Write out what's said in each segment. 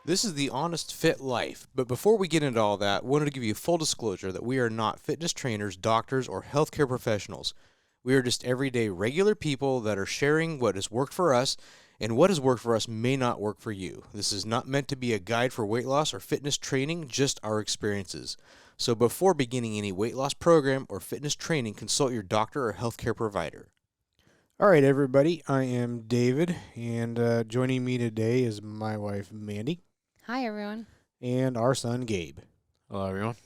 This is the Honest Fit Life. But before we get into all that, I wanted to give you full disclosure that we are not fitness trainers, doctors, or healthcare professionals. We are just everyday regular people that are sharing what has worked for us, and what has worked for us may not work for you. This is not meant to be a guide for weight loss or fitness training, just our experiences. So before beginning any weight loss program or fitness training, consult your doctor or healthcare provider. All right, everybody. I am David, and joining me today is my wife, Mandy, Hi, everyone. and our son, Gabe. Hello, everyone.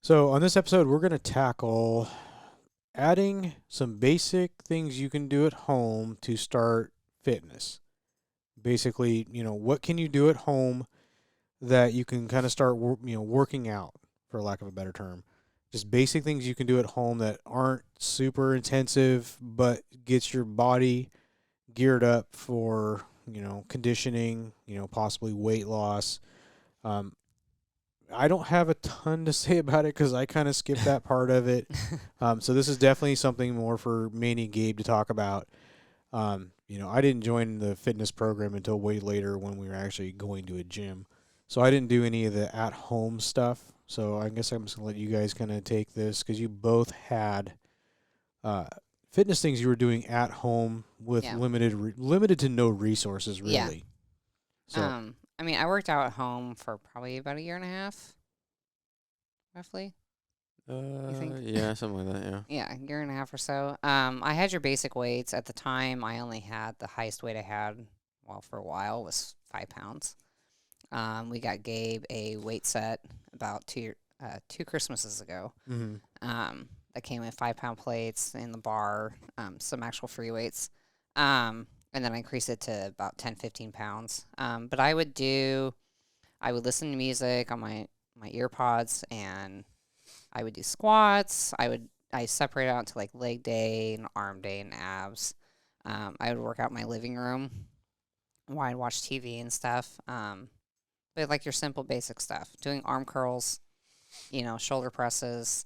So, on this episode, we're going to tackle adding some basic things you can do at home to start fitness. Basically, what can you do at home that you can kind of start, working out, for lack of a better term. Just basic things you can do at home that aren't super intensive, but gets your body geared up for, conditioning, possibly weight loss. I don't have a ton to say about it because I kind of skipped that part of it. So this is definitely something more for Manny and Gabe to talk about. I didn't join the fitness program until way later when we were actually going to a gym. So I didn't do any of the at-home stuff. So I guess I'm just going to let you guys kind of take this because you both had fitness things you were doing at home with Yeah. limited to no resources, really. Yeah. So I worked out at home for probably about a year and a half, roughly. think? Yeah, something like that. Yeah. Yeah, a year and a half or so. I had your basic weights. At the time, I only had the highest weight I had, well, for a while, was 5 pounds. We got Gabe a weight set about two Christmases ago. That came with 5-pound plates in the bar, some actual free weights. And then I increased it to about 10, 15 pounds. But I would listen to music on my ear pods, and I would do squats. I separate out into like leg day and arm day and abs. I would work out in my living room while I'd watch TV and stuff. But like your simple basic stuff, doing arm curls, shoulder presses,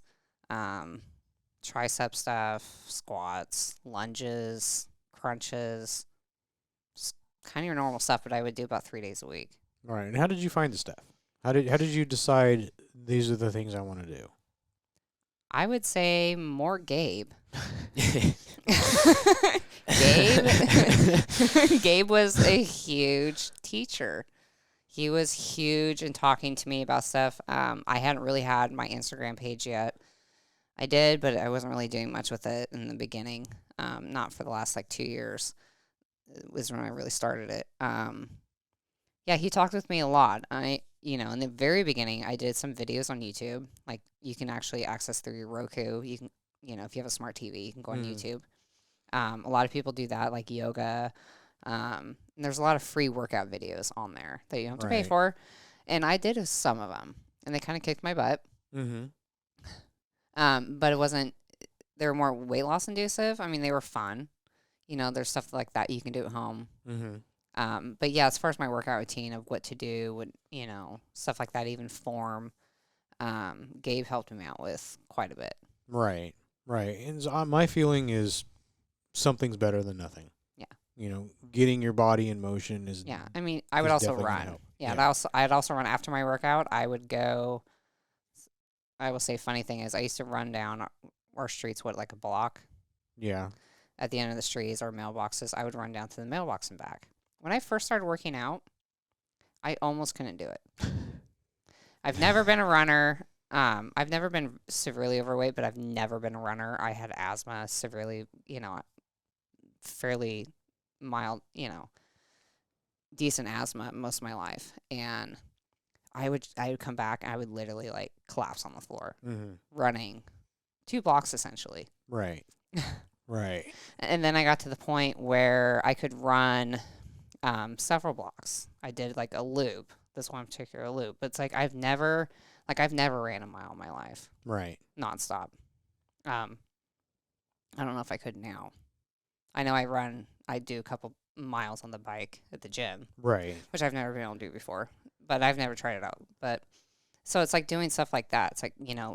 tricep stuff, squats, lunges, crunches, just kind of your normal stuff. But I would do about 3 days a week. all right. And how did you find the stuff? How did you decide these are the things I want to do? I would say more Gabe. Gabe was a huge teacher. He was huge in talking to me about stuff. I hadn't really had my Instagram page yet. I did, but I wasn't really doing much with it in the beginning. Not for the last 2 years. It was when I really started it. Yeah, he talked with me a lot. In the very beginning, I did some videos on YouTube. Like, you can actually access through your Roku. You can, if you have a smart TV, you can go on YouTube. A lot of people do that, like yoga. And there's a lot of free workout videos on there that you don't have to pay Right. for. And I did some of them, and they kind of kicked my butt. Mm-hmm. But it wasn't, they were more weight loss inducive. They were fun. There's stuff like that you can do at home. Mm-hmm. But yeah, as far as my workout routine of what to do, stuff like that, even form, Gabe helped me out with quite a bit. Right. Right. And so, my feeling is something's better than nothing. Yeah. Getting your body in motion is. Yeah. I would is also definitely gonna run. help. Yeah. Yeah. I'd also run after my workout. I would go, I will say, funny thing is, I used to run down our streets, like a block. Yeah. At the end of the streets or mailboxes, I would run down to the mailbox and back. When I first started working out, I almost couldn't do it. I've never been a runner. I've never been severely overweight, but I've never been a runner. I had asthma, severely, fairly mild, decent asthma most of my life. And I would come back and I would literally collapse on the floor, running 2 blocks essentially. Right. Right. And then I got to the point where I could run several blocks. I did a loop, this one particular loop. But it's I've never ran a mile in my life. Right. Nonstop. I don't know if I could now. I know I do a couple miles on the bike at the gym. Right. Which I've never been able to do before. But I've never tried it out. But so it's doing stuff like that. It's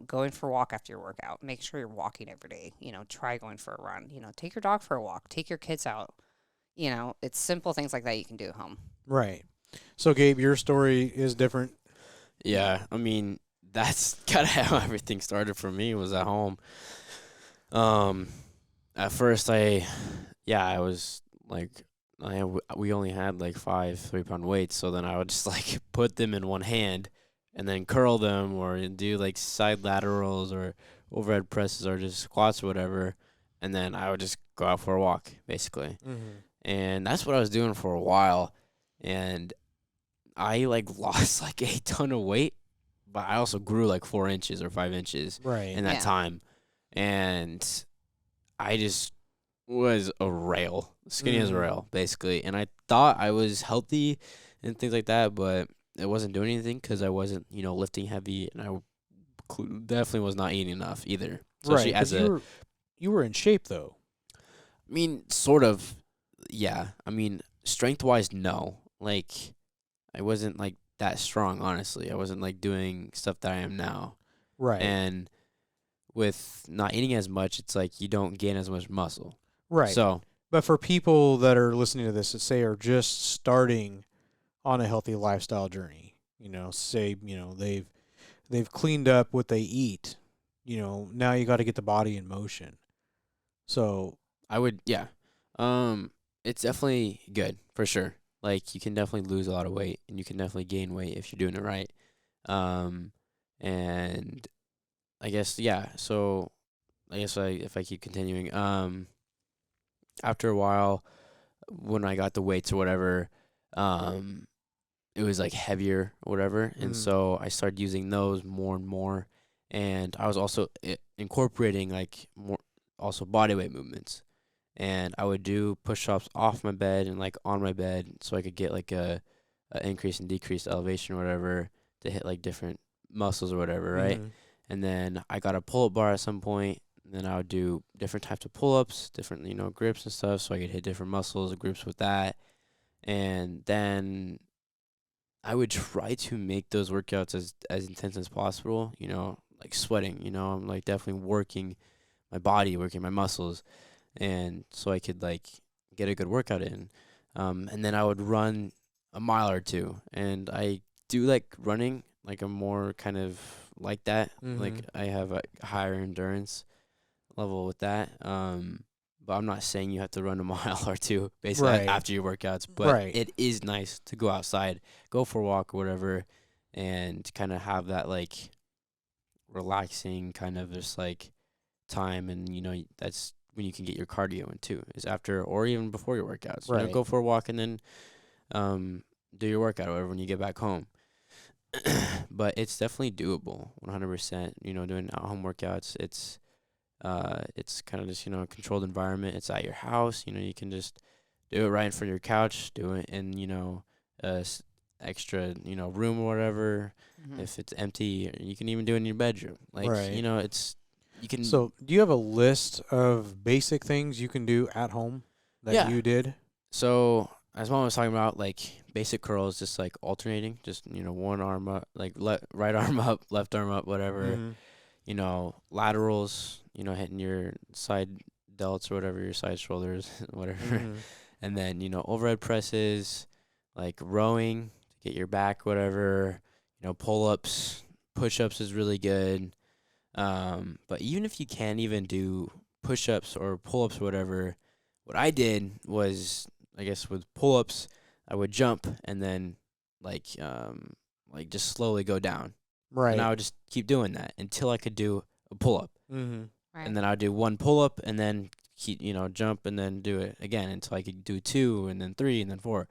going for a walk after your workout. Make sure you're walking every day. Try going for a run. Take your dog for a walk. Take your kids out. It's simple things like that you can do at home. Right. So, Gabe, your story is different. Yeah, I mean, that's kind of how everything started for me was at home. Um, at first I was like, we only had like 5 3-pound weights, so then I would just like put them in one hand and then curl them or do like side laterals or overhead presses or just squats or whatever, and then I would just go out for a walk basically. Mm-hmm. And that's what I was doing for a while, and I like lost like a ton of weight, but I also grew like 4 inches or 5 inches Right. in that Yeah. time, and I just was a rail, skinny as a Mhm. rail, basically. And I thought I was healthy and things like that, but it wasn't doing anything because I wasn't, lifting heavy, and I definitely was not eating enough either. Especially Right. as Because you were in shape though. I mean, sort of, yeah. I mean, strength wise, no. Like, I wasn't like that strong, honestly. I wasn't like doing stuff that I am now. Right. And with not eating as much, it's like you don't gain as much muscle. Right. So, But for people that are listening to this that say are just starting on a healthy lifestyle journey, say, they've cleaned up what they eat, now you got to get the body in motion. So, I would, yeah. It's definitely good for sure. Like you can definitely lose a lot of weight, and you can definitely gain weight if you're doing it right. And I guess yeah. So I guess if I keep continuing, after a while, when I got the weights or whatever, um, it was like heavier or whatever, and Mhm. so I started using those more and more, and I was also incorporating like more also body weight movements, and I would do push-ups off my bed and like on my bed, so I could get like a increase and decrease elevation or whatever to hit like different muscles or whatever, right? Mhm. And then I got a pull-up bar at some point, and then I would do different types of pull-ups, different grips and stuff, so I could hit different muscles and groups with that, and then I would try to make those workouts as intense as possible, like sweating, I'm like definitely working my body, working my muscles, and so I could like get a good workout in. And then I would run a mile or two, and I do like running, like I'm more kind of like that. Like Mhm. I have a higher endurance level with that. But I'm not saying you have to run a mile or two basically Right. after your workouts, but Right. it is nice to go outside, go for a walk or whatever, and kind of have that like relaxing kind of just like time, and that's when you can get your cardio in too, is after or even before your workouts. Right. Go for a walk and then do your workout or whatever when you get back home. But it's definitely doable, 100%. Doing at-home workouts, it's kind of just controlled environment. It's at your house. You can just do it right in front of your couch. Do it in extra room or whatever. Mhm. If it's empty, you can even do it in your bedroom. Like Right. it's you can. So, do you have a list of basic things you can do at home that Yeah. you did? So as mom was talking about, like basic curls, just like alternating, just one arm up, like right arm up, left arm up, whatever. Mhm. Laterals, hitting your side delts or whatever, your side shoulders, whatever. Mhm. And then overhead presses, like rowing to get your back, whatever. Pull ups, push ups is really good. But even if you can't even do push ups or pull ups or whatever, what I did was, I guess with pull ups, I would jump and then like just slowly go down. And I Right. would just keep doing that until I could do a pull up. Mhm. Right. And then I would do one pull up and then keep, jump and then do it again until I could do 2 and then 3 and then 4.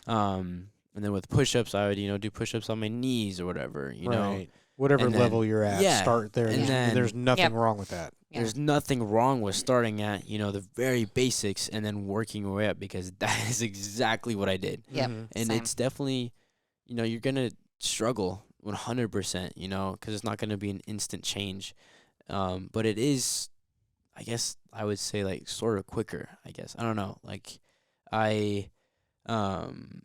And then with push ups, I would, do push ups on my knees or whatever, Right. Whatever And level then- you're at, yeah, start there. and There's, then- there's nothing Yep. wrong with that. Yeah. There's nothing wrong with starting at, the very basics and then working your way up, because that is exactly what I did. Yep. Mhm. And Same. it's definitely, you're going to struggle 100%, because it's not going to be an instant change. But it is, I guess I would say, like sort of quicker, I guess. I don't know. Like um,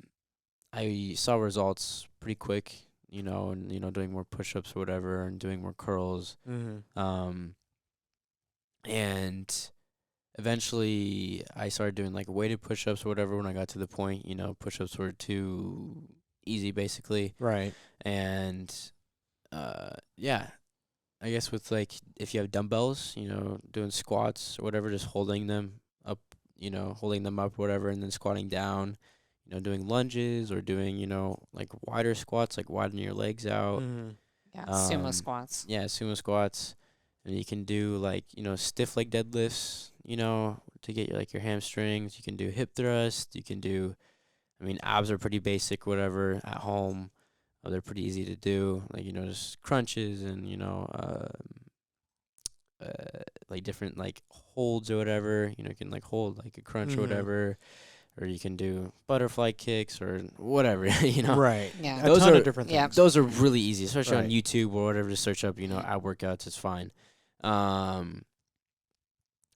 I saw results pretty quick, and, doing more push-ups or whatever and doing more curls. Mhm. And eventually I started doing like weighted push-ups or whatever when I got to the point, push-ups were too easy basically. Right. And yeah, I guess with like if you have dumbbells, doing squats or whatever, just up, holding them up, whatever, and then squatting down, doing lunges or doing, like wider squats, like widening your legs out. Mm-hmm. Yeah, sumo Um, squats. Yeah, sumo squats. And you can do like, stiff leg deadlifts, to get like your hamstrings. You can do hip thrust. You can do, abs are pretty basic, whatever, at home. They're pretty easy to do. Like, just crunches and, like different like holds or whatever. You can like hold like a crunch or Mhm. whatever. Or you can do butterfly kicks or whatever, Right. Yeah. A Those ton are- of different yeah. things. Those are really easy, especially on Right. YouTube or whatever. Just search up, ab workouts. It's fine.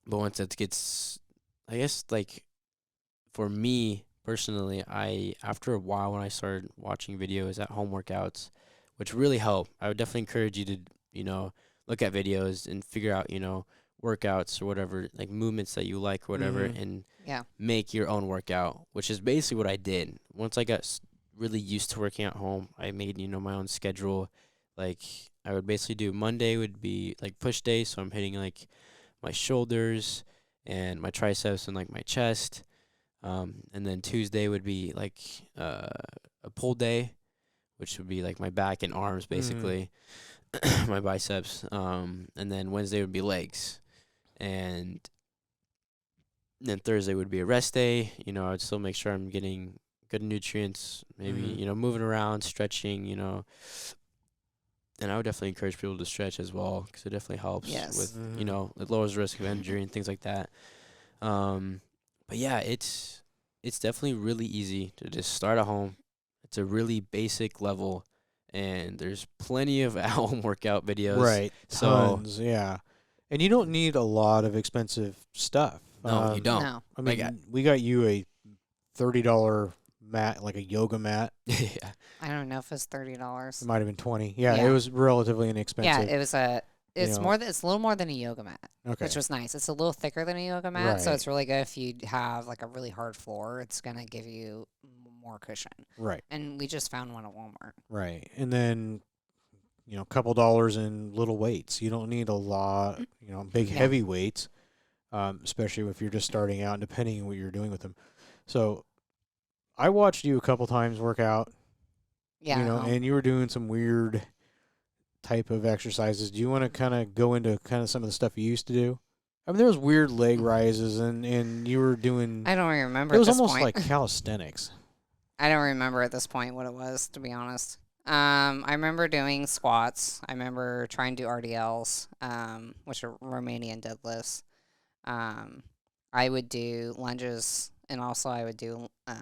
But once it gets, I guess, like, for me personally, after a while when I started watching videos at home workouts, which really helped, I would definitely encourage you to, look at videos and figure out, workouts or whatever, like movements that you like or whatever, Mhm. and Yeah. make your own workout, which is basically what I did. Once I got really used to working at home, I made, my own schedule. Like, I would basically do Monday would be like push day, so I'm hitting like my shoulders and my triceps and like my chest. And then Tuesday would be like a pull day, which would be like my back and arms basically, my biceps. And then Wednesday would be legs, and then Thursday would be a rest day. I would still make sure I'm getting good nutrients, maybe, Mhm. moving around, stretching, and I would definitely encourage people to stretch as well, because it definitely helps Yes. with, Mhm. it lowers the risk of injury and things like that. But yeah, it's definitely really easy to just start at home. It's a really basic level, and there's plenty of at-home workout videos. Right. So Tons. Yeah. And you don't need a lot of expensive stuff. no, you don't. No. I Like, mean, we got you a $30 mat, like a yoga mat. yeah, I don't know if it's It $30. might have been 20. Yeah, Yeah. it was relatively Yeah, inexpensive. it was it's know. more than it's a little more than a yoga mat, Okay. which was nice. It's a little thicker than a yoga mat, so Right. it's really good if you have like a really hard floor. It's gonna give you more cushion. Right. And we just found one at Walmart. Right. And then, a couple dollars in little weights. You don't need a lot, big Yeah. heavy weights, especially if you're just starting out and depending on what you're doing with them. So I watched you a couple times work out, Yeah. and you were doing some weird type of exercises. Do you want to kind of go into kind of some of the stuff you used to do? I mean, there was weird leg rises, and you were doing. I don't remember. It was at this almost point. like calisthenics. I don't remember at this point what it was, to be honest. I remember doing squats. I remember trying to do RDLs, which are Romanian deadlifts. I would do lunges, and also I would do a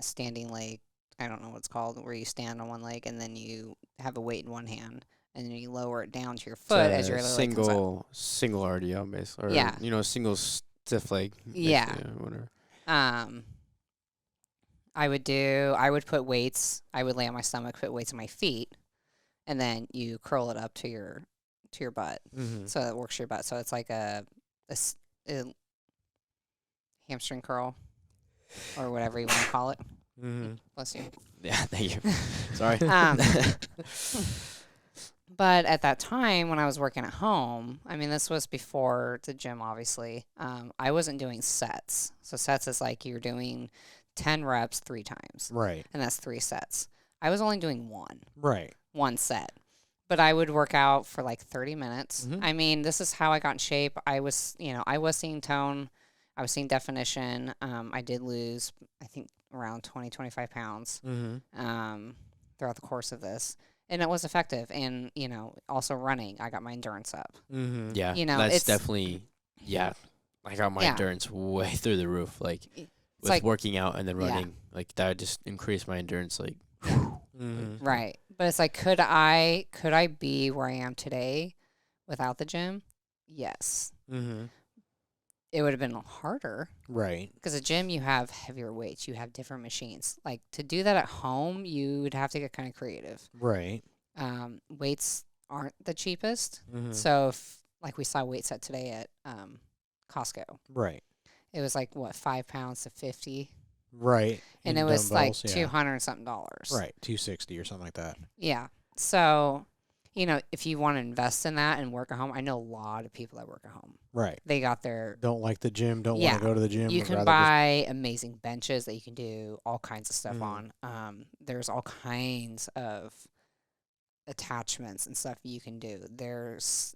standing leg. I don't know what it's called, where you stand on one leg and then you have a weight in one hand, and then you lower it down to your foot as your other leg comes up. single RDL base, or Yeah. single stiff leg. Yeah. basically, whatever. I would put weights. I would lay on my stomach, put weights on my feet, and then you curl it up to your butt, Mm-hmm. so it works your butt. So it's like a hamstring curl, or whatever you want to call it. Mm-hmm. Bless you. Yeah, thank you. Sorry. But at that time, when I was working at home, I mean, this was before the gym, obviously. I wasn't doing sets. So sets is like you're doing 10 reps 3 times, Right. and that's 3 sets. I was only doing one set, but I would work out for like 30 minutes. Mhm. I mean, this is how I got in shape. I was seeing tone. I was seeing definition. I did lose, I think, around 20, 25 pounds Mm-hmm. throughout the course of this. And it was effective. And, also running, I got my endurance up. Mm-hmm. Yeah, It's that's definitely, yeah. I got my Yeah. endurance way through the roof, like It's with like, working out and then Yeah. running. Like that just increased my endurance. Like, Mm-hmm. right. But it's like, could I be where I am today without the gym? Yes. Mm-hmm. It would have been harder. Right. Because at gym, you have heavier weights. You have different machines. Like, to do that at home, you would have to get kind of creative. Right. Weights aren't the cheapest. Mm-hmm. So, like we saw a weight set today at Costco. Right. It was like what, 5 pounds to 50, Right. and In it was like dumbbells, yeah. $200 and something dollars. Right. 260 or something like that. Yeah. So, if you want to invest in that and work at home, I know a lot of people that work at home. Right. They got their. Don't like the gym. Don't Yeah. want to go to the gym. You would can rather buy amazing benches that you can do all kinds of stuff Mhm. on. There's all kinds of attachments and stuff you can do.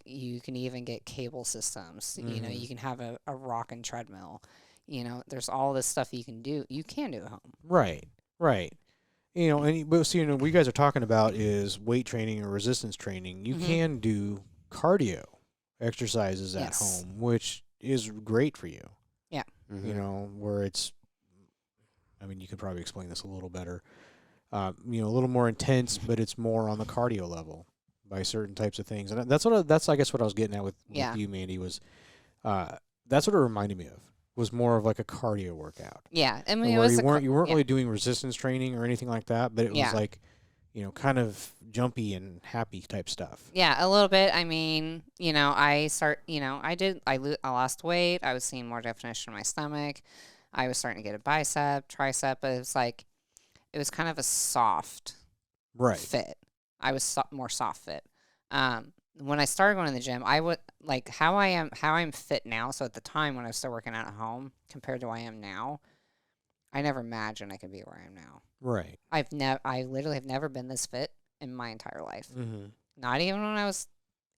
You can even get cable systems. Mhm. You can have a rocking treadmill. There's all this stuff you can do. You can do at home. Right. Right. But see, what you guys are talking about is weight training or resistance training. You Mhm. can do cardio exercises at Yes. home, which is great for you. Mhm. Where it's, I mean, you could probably explain this a little better. A little more intense, but it's more on the cardio level by certain types of things. And that's I guess what I was getting at with Yeah. you, Mandy, was that's what it reminded me of. Was more of like a cardio workout. Yeah, I mean, it Where was you weren't yeah. really doing resistance training or anything like that, but it Yeah. was like, kind of jumpy and happy type stuff. Yeah, a little bit. I mean, I lost weight. I was seeing more definition in my stomach. I was starting to get a bicep, tricep, but it was kind of a soft Right. fit. I was more soft fit. When I started going to the gym, I would like how I'm fit now. So at the time when I was still working out at home compared to who I am now, I never imagined I could be where I am now. Right. I literally have never been this fit in my entire life. Mm-hmm. Not even when I was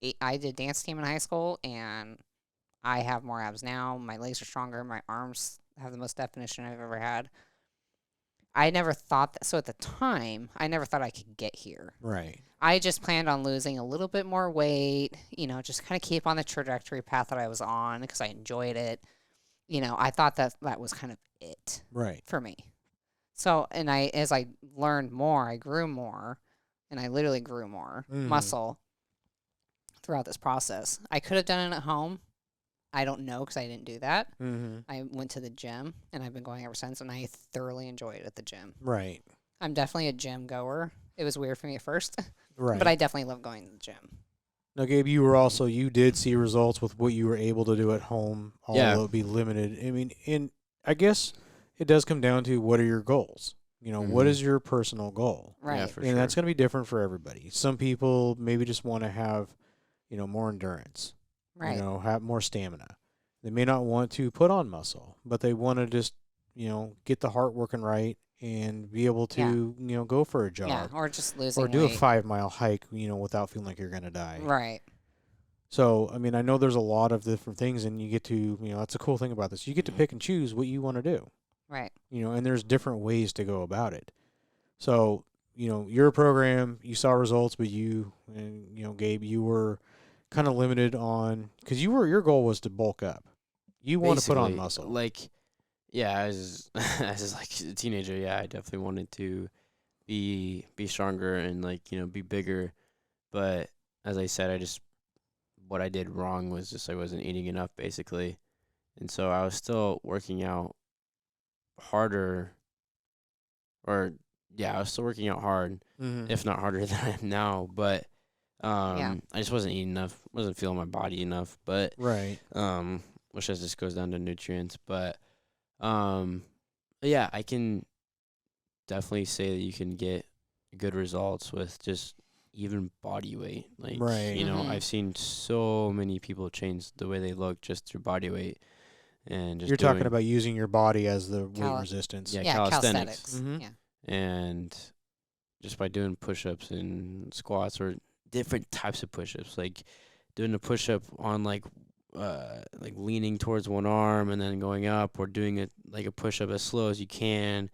8. I did dance team in high school, and I have more abs now. My legs are stronger. My arms have the most definition I've ever had. I never thought that. So at the time, I never thought I could get here. Right. I just planned on losing a little bit more weight, just kind of keep on the trajectory path that I was on because I enjoyed it. I thought that was kind of it Right. for me. So, and as I learned more, I grew more, and I literally grew more muscle throughout this process. I could have done it at home. I don't know because I didn't do that. Mm-hmm. I went to the gym, and I've been going ever since, and I thoroughly enjoy it at the gym. Right. I'm definitely a gym goer. It was weird for me at first, Right. but I definitely love going to the gym. Now, Gabe, you did see results with what you were able to do at home, although it be limited. I mean, and I guess it does come down to what are your goals? What is your personal goal? Right. Yeah, for And sure. that's going to be different for everybody. Some people maybe just want to have, more endurance. Right. Have more stamina. They may not want to put on muscle, but they want to just, get the heart working right and be able to, go for a jog. Yeah, or just losing Or do weight. a 5-mile hike, without feeling like you're going to die. Right. So, I mean, I know there's a lot of different things, and you get to, that's a cool thing about this. You get to pick and choose what you want to do, Right. and there's different ways to go about it. So, your program, you saw results, but you and, Gabe, you were kind of limited on, because your goal was to bulk up. You want to put on Basically, muscle. Like, yeah, as like a teenager, yeah, I definitely wanted to be stronger and be bigger. But as I said, what I did wrong was just I wasn't eating enough basically. And so I was still working out harder I was still working out hard, Mm-hmm. if not harder than I am now, but I just wasn't eating enough, wasn't feeling my body enough, but Right. which just goes down to nutrients, but yeah, I can definitely say that you can get good results with just even body weight. Like, Right. Mhm. I've seen so many people change the way they look just through body weight and just You're talking doing- about using your body as the weight Cal- resistance. Yeah, Yeah, calisthenics. calisthenics. Mhm. Yeah. and just by doing push-ups and squats or different types of push-ups, like doing a push-up on like leaning towards one arm and then going up, or doing a push-up as slow as you can,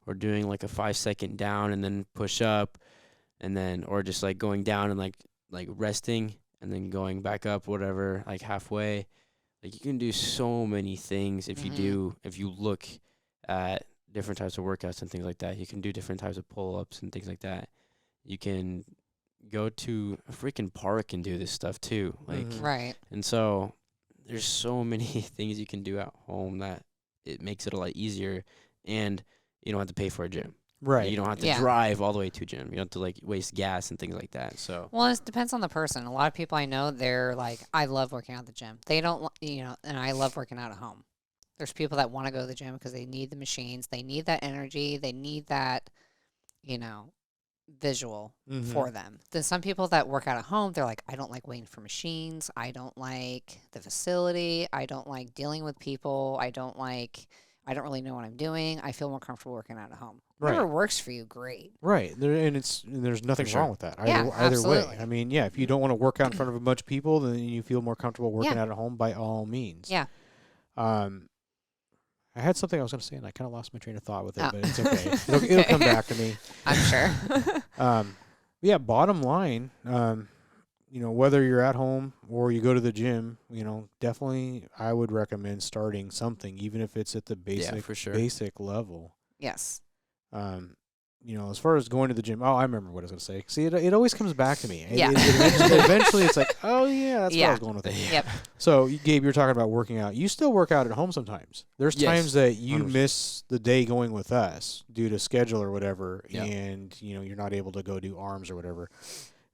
or doing like a 5-second down and then push up, and then or just like going down and like resting and then going back up, whatever, like halfway. Like you can do so many things if you look at different types of workouts and things like that. You can do different types of pull-ups and things like that. You can go to a freaking park and do this stuff too. Like, Mhm. Right. and so there's so many things you can do at home that it makes it a lot easier, and you don't have to pay for a gym. Right. You don't have to Yeah. drive all the way to gym. You don't have to like waste gas and things like that. So Well, it depends on the person. A lot of people I know, they're like, I love working out at the gym. They don't, and I love working out at home. There's people that want to go to the gym because they need the machines, they need that energy, they need that, you know, visual for them. Then some people that work out at home, they're like, I don't like waiting for machines. I don't like the facility. I don't like dealing with people. I don't really know what I'm doing. I feel more comfortable working out at home. Whatever Right. works for you, great. Right. There's nothing For sure. wrong with that. Yeah, Either way. absolutely. I mean, yeah, if you don't want to work out in front of a bunch of people, then you feel more comfortable working Yeah. out at home, by all means. Yeah. I had something I was going to say, and I kind of lost my train of thought with it, Oh. but it's okay. It'll come back to me. I'm sure. Yeah, bottom line, whether you're at home or you go to the gym, definitely I would recommend starting something, even if it's at the basic for sure. basic level. Yes. As far as going to the gym, I remember what I was going to say. See, it always comes back to me. Yeah. Eventually it's like, oh yeah, that's where I was going with it. Yep. So, Gabe, you're talking about working out. You still work out at home sometimes. There's Yes, times that you 100%. miss the day going with us due to schedule or whatever, Yeah. and you're not able to go do arms or whatever.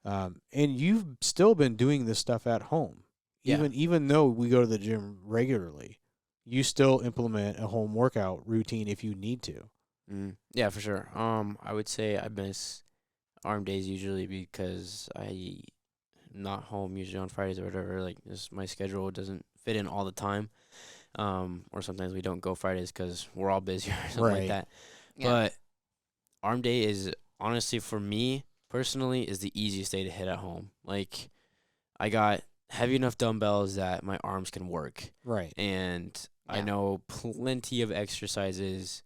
And you've still been doing this stuff at home, Yeah. even though we go to the gym regularly. You still implement a home workout routine if you need to. Yeah, for sure. I would say I miss arm days usually because I'm not home usually on Fridays or whatever. Like, just my schedule doesn't fit in all the time. Or sometimes we don't go Fridays because we're all busy or something Right. like that. Yeah. But arm day is honestly, for me personally, is the easiest day to hit at home. Like, I got heavy enough dumbbells that my arms can work, Right. and I Yeah. know plenty of exercises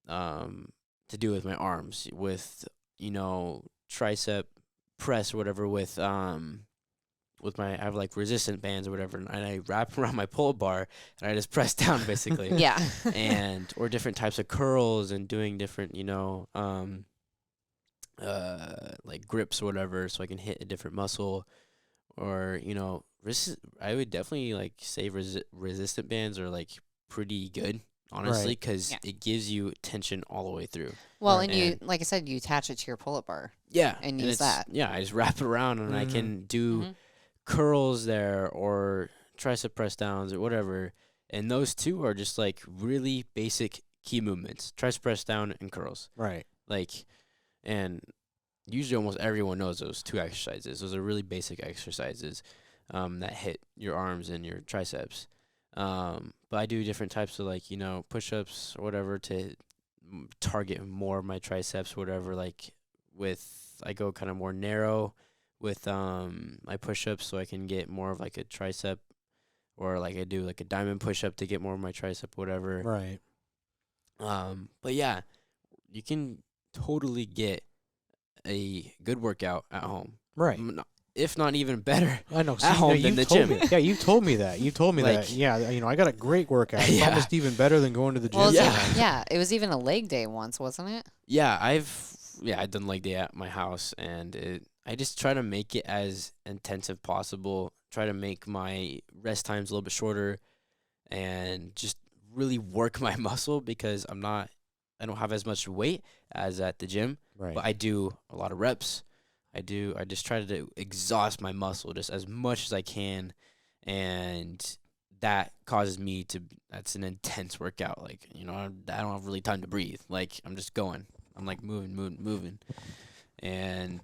to do with my arms, with tricep press or whatever, with my, I have like resistant bands or whatever, and I wrap around my pull bar and I just press down basically. Yeah. And or different types of curls and doing different like grips or whatever, so I can hit a different muscle. Or I would definitely like say resistant bands are like pretty good, honestly, Right. because Yeah. it gives you tension all the way through. Well, Right. and you, like I said, you attach it to your pull-up bar. Yeah, And use it's- that. Yeah, I just wrap it around and I Mhm. can do Mhm. curls there or tricep press downs or whatever. And those two are just like really basic key movements: tricep press down and curls. Right. Like, and usually almost everyone knows those two exercises. Those are really basic exercises that hit your arms and your triceps. But I do different types of like, push-ups or whatever to target more of my triceps, whatever. Like I go kind of more narrow with my push-ups so I can get more of like a tricep, or like I do like a diamond push-up to get more of my tricep, whatever. Right. But yeah, you can totally get a good workout at home. Right. If not even better. I know. At home than you've the told gym. me- yeah, you've told me that. You told me Like- that. Yeah, I got a great workout. It's Yeah. almost even better than going to the gym. Well, Yeah. sometimes. it was even a leg day once, wasn't it? Yeah, I've done leg day at my house, and I just try to make it as intensive possible. Try to make my rest times a little bit shorter, and just really work my muscle, because I don't have as much weight as at the gym, Right. but I do a lot of reps. I just try to exhaust my muscle just as much as I can, and that causes me to. That's an intense workout. Like, I don't have really time to breathe. Like, I'm just going. I'm like moving, and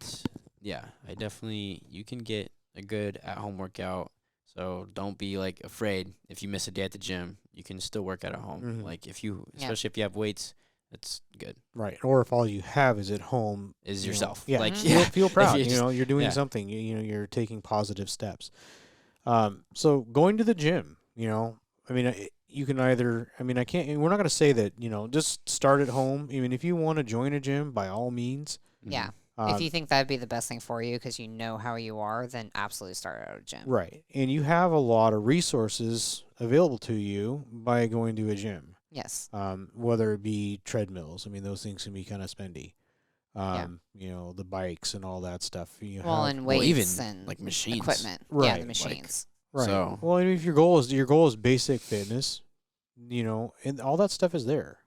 yeah, you can get a good at-home workout. So don't be like afraid if you miss a day at the gym. You can still work out at home. Mhm. Like, especially if you have weights, that's good. Right. Or if all you have is at home, Is you know, yourself. yeah. Like, Mhm. yeah. Feel proud. you just- You're doing yeah. something. You're taking positive steps. So going to the gym, you can either. I can't. We're not going to say that. Just start at home. Even if you want to join a gym, by all means. Yeah. Um, If you think that'd be the best thing for you because you know how you are, then absolutely start out a gym. Right. And you have a lot of resources available to you by going to a gym. Yes. Whether it be treadmills. Those things can be kind of spendy. Yeah. The bikes and all that stuff. Well, and well, weights even, and like, machines. equipment. Yeah, Right, the like- machines. right. so- Well, if your goal is basic fitness, and all that stuff is there.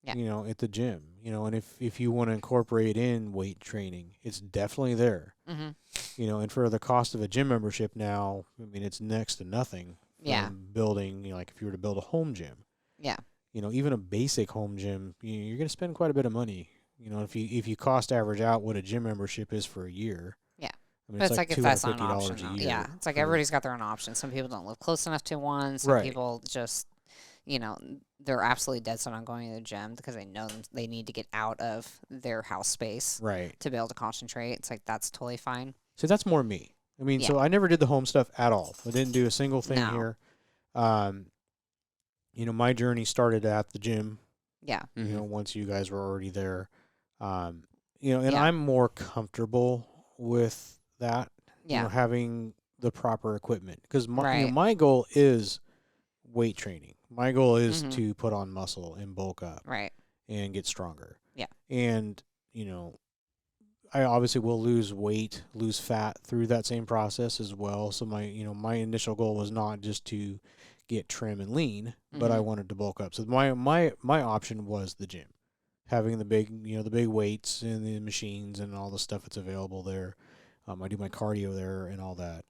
Yeah. you know, at the gym, you know, and if you want to incorporate in weight training, it's definitely there. Mm-hmm. You know, and for the cost of a gym membership now, I mean, it's next to nothing Yeah. from building, you know, like if you were to build a home gym. Yeah. You know, even a basic home gym, you're going to spend quite a bit of money. You know, if you cost average out what a gym membership is for a year. Yeah. I mean, But it's like if that's not an $250 option, a though. year. Yeah. It's like for- everybody's got their own options. Some people don't live close enough to one. Some Right. people just, you know, they're absolutely dead set on going to the gym because they know they need to get out of their house space Right. to be able to concentrate. It's like that's totally fine. So that's more me. I mean, Yeah. so I never did the home stuff at all. I didn't do a single thing No. here. You know, my journey started at the gym. Yeah. You know, once you guys were already there, you know, and Yeah. I'm more comfortable with that. You know, Yeah. having the proper equipment because my you know, Right. my goal is weight training. My goal is Mhm. to put on muscle and bulk up Right. and get stronger. Yeah. And you know, I obviously will lose weight, lose fat through that same process as well. So my initial goal was not just to get trim and lean, but I Mhm. wanted to bulk up. So my option was the gym, having the big weights and the machines and all the stuff that's available there. I do my cardio there and all that.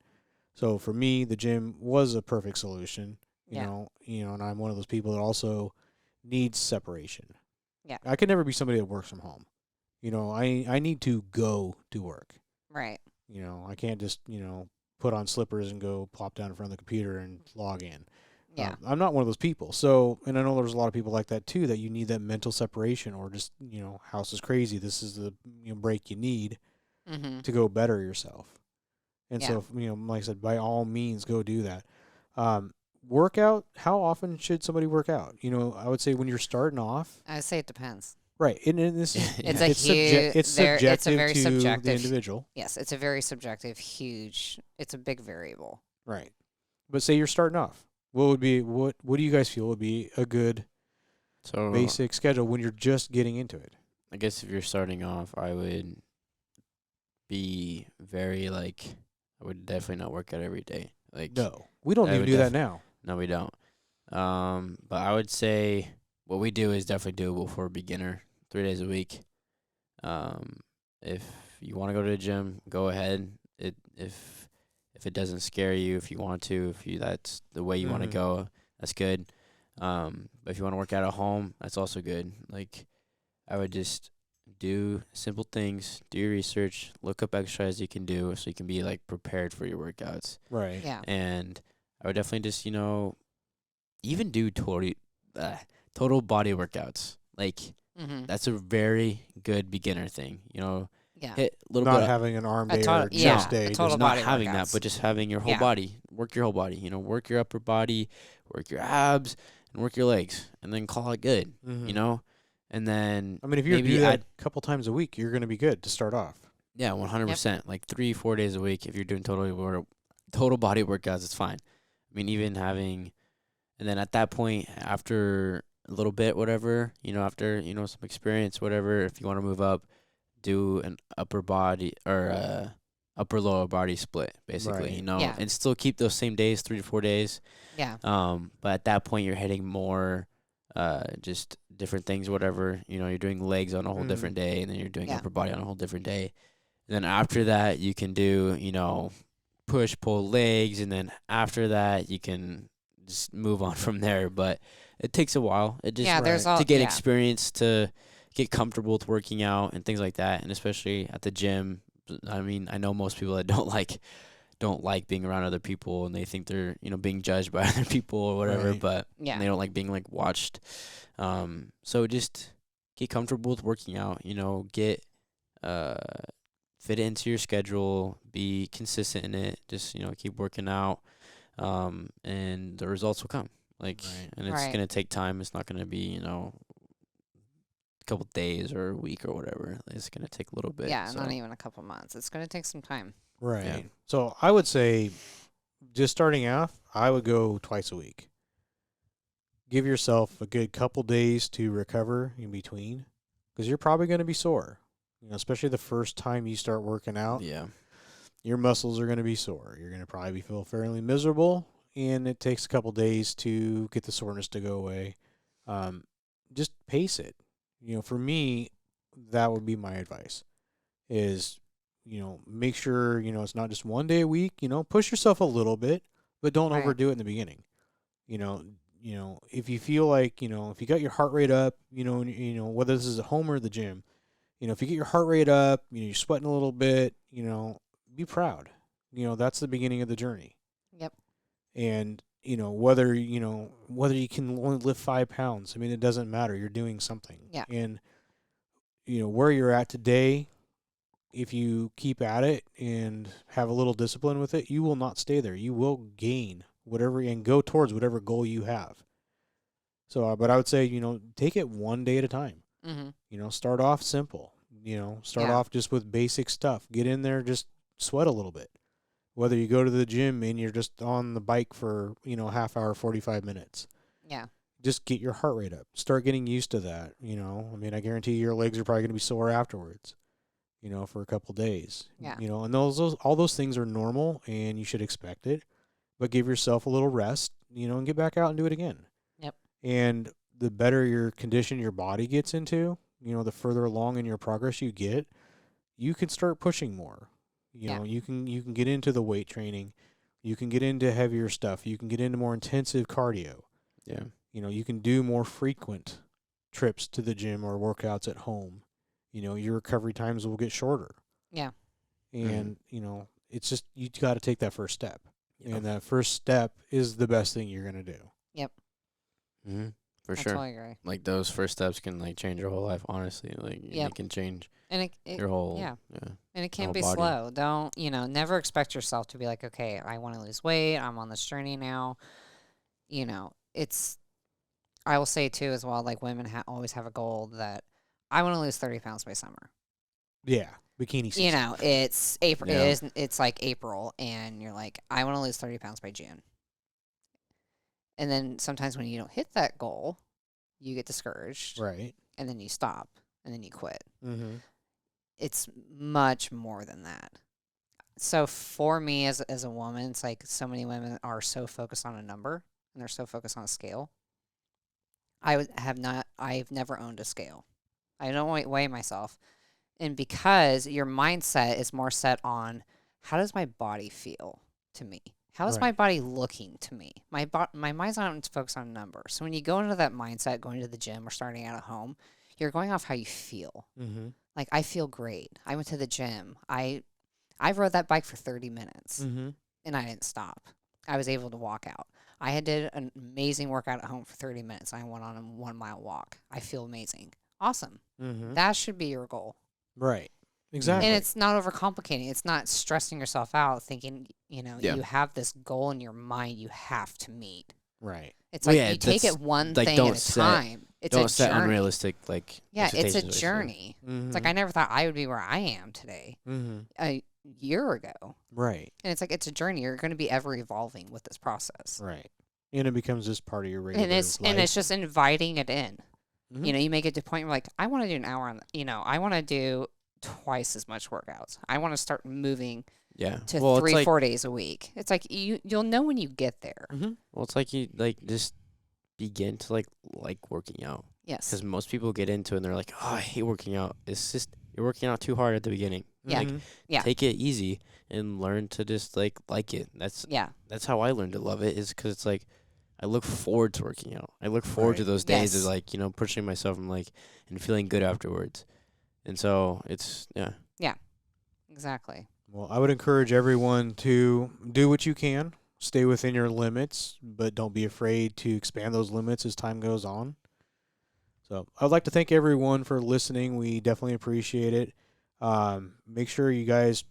So for me, the gym was a perfect solution. Yeah. And I'm one of those people that also needs separation. Yeah. I could never be somebody that works from home. You know, I need to go to work. Right. You know, I can't just, put on slippers and go plop down in front of the computer and log in. Yeah. I'm not one of those people. So, and I know there's a lot of people like that too, that you need that mental separation or just, house is crazy. This is the break you need Mm-hmm. to go better yourself. And Yeah. so, like I said, by all means, go do that. Workout, how often should somebody work out? I would say when you're starting off. I would say it depends. Right. And this is, It's Yeah. a it's, huge. it's subjective It's a very to subjective. the individual. Yes, it's a very subjective, huge. It's a big variable. Right. But say you're starting off. What do you guys feel would be a good So basic schedule when you're just getting into it? I guess if you're starting off, I would be very I would definitely not work out every day. No. We don't I even would do that now. No, we don't. But I would say what we do is definitely doable for a beginner, 3 days a week. If you want to go to the gym, go ahead. If it doesn't scare you, if you want to, that's the way you want to Mhm. go, that's good. But if you want to work out at home, that's also good. I would just do simple things, do your research, look up exercise you can do so you can be prepared for your workouts. Right. Yeah. And I would definitely just, even do total body workouts. Mm-hmm. That's a very good beginner thing. Yeah. Hit a little Not bit. having an arm A day tot- or yeah, chest day. a just total Not body having that, workouts. but just having your whole Yeah. body. Work your whole body. Work your upper body, work your abs, and work your legs, and then call it good. Mhm. And then I mean, if you maybe do that add- a couple times a week, you're going to be good to start off. yeah, 100%. 3-4 days a week. If you're doing total body workouts, it's fine. I mean, even having, and then at that point, after a little bit, whatever, after some experience, whatever, if you want to move up, do an upper body or upper lower body split, basically, Right. Yeah. and still keep those same days, 3 to 4 days. Yeah. But at that point, you're hitting more, just different things, whatever. You're doing legs on a whole Mhm. different day, and then you're doing Yeah. upper body on a whole different day. And then after that, you can do, push, pull legs, and then after that, you can just move on from there. But it takes a while. It just Yeah, there's to all- get yeah. experience, to get comfortable with working out and things like that, and especially at the gym. I mean, I know most people that don't like being around other people, and they think they're being judged by other people or whatever, Right. but Yeah. they don't like being watched. So just get comfortable with working out. Get fit it into your schedule, be consistent in it. Just keep working out, and the results will come. Right. And it's Right. gonna take time. It's not gonna be a couple days or a week or whatever. It's gonna take a little bit. Yeah. so. Not even a couple months. It's going to take some time. Right. Yeah. So I would say, just starting off, I would go twice a week. Give yourself a good couple days to recover in between, because you're probably going to be sore. Especially the first time you start working out, Yeah. your muscles are going to be sore. You're going to probably feel fairly miserable, and it takes a couple days to get the soreness to go away. Just pace it. For me, that would be my advice is, make sure, it's not just one day a week, push yourself a little bit, but don't Right. overdo it in the beginning. You know, if you feel like, if you got your heart rate up, and, whether this is at home or the gym, if you get your heart rate up, you're sweating a little bit, be proud. That's the beginning of the journey. Yep. And, whether you can only lift 5 pounds, I mean, it doesn't matter. You're doing something. Yeah. And, where you're at today, if you keep at it and have a little discipline with it, you will not stay there. You will gain whatever and go towards whatever goal you have. So, but I would say, take it one day at a time. Mm-hmm. Start off simple. Start Yeah. off just with basic stuff. Get in there, just sweat a little bit. Whether you go to the gym and you're just on the bike for, half hour, 45 minutes. Yeah. Just get your heart rate up. Start getting used to that, I mean, I guarantee your legs are probably going to be sore afterwards, for a couple days. Yeah. And all those things are normal and you should expect it. But give yourself a little rest, and get back out and do it again. Yep. And the better your condition your body gets into, the further along in your progress you get, you can start pushing more. Yeah. You can get into the weight training. You can get into heavier stuff. You can get into more intensive cardio. Yeah. You can do more frequent trips to the gym or workouts at home. Your recovery times will get shorter. Yeah. And, it's just, you got to take that first step. Yeah. And that first step is the best thing you're going to do. Mm-hmm. For I sure. totally agree. Like those first steps can like change your whole life. Honestly, like Yep. it can change And it your whole. yeah. Yeah. And it can whole be body. slow. Don't, never expect yourself to be like, okay, I want to lose weight. I'm on this journey now. I will say too, as well, like women always have a goal that I want to lose 30 pounds by summer. Yeah. Bikini season. It's April. Yeah. It's like April, and you're like, I want to lose 30 pounds by June. And then sometimes when you don't hit that goal, you get discouraged, Right. and then you stop, and then you quit. Mm-hmm. It's much more than that. So for me as a woman, it's like so many women are so focused on a number and they're so focused on a scale. I've never owned a scale. I don't weigh myself. And because your mindset is more set on how does my body feel to me? How is Right. my body looking to me? My mind's not focused on numbers. So when you go into that mindset, going to the gym or starting out at home, you're going off how you feel. Mm-hmm. Like, I feel great. I went to the gym. I rode that bike for 30 minutes, Mm-hmm. and I didn't stop. I was able to walk out. I did an amazing workout at home for 30 minutes. I went on a 1 mile walk. I feel amazing. Awesome. Mm-hmm. That should be your goal. Right. Exactly. And it's not overcomplicating. It's not stressing yourself out thinking, Yeah. you have this goal in your mind you have to meet. right. It's Well, like yeah, you take that's- it one like, thing don't at a set- time. It's Don't a set journey. unrealistic like. Yeah, it's a expectations with yourself. journey. Mm-hmm. It's like I never thought I would be where I am today Mm-hmm. a year ago. Right. And it's like it's a journey. You're going to be ever evolving with this process. Right. And it becomes just part of your regular And it's life. just inviting it in. Mhm. You make it to a point where like I want to do an hour on. I want to do twice as much workouts. I want to start moving Yeah. to Well, it's 4 days a week. It's like you'll know when you get there. Mm-hmm. Well, it's like you like just begin to like working out Yes. because most people get into it and they're like, oh, I hate working out. It's just you're working out too hard at the beginning. Yeah. Like, Yeah. Take it easy and learn to just like it. That's Yeah. how I learned to love it. Is because it's like I look forward to working out. I look forward to Right. those days of Yes. like pushing myself and like and feeling good afterwards. And so it's yeah. Exactly. Well, I would encourage everyone to do what you can, stay within your limits, but don't be afraid to expand those limits as time goes on. So I'd like to thank everyone for listening. We definitely appreciate it. Make sure you guys,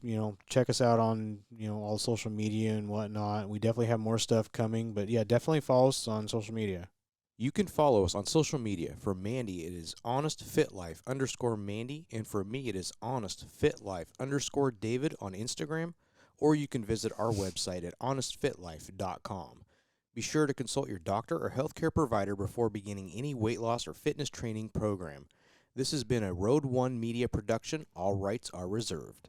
check us out on, all social media and whatnot. We definitely have more stuff coming, but yeah, definitely follow us on social media. You can follow us on social media. For Mandy, it is honestfitlife_Mandy, and for me, it is honestfitlife_David on Instagram, or you can visit our website at honestfitlife.com. Be sure to consult your doctor or healthcare provider before beginning any weight loss or fitness training program. This has been a Road One Media production. All rights are reserved.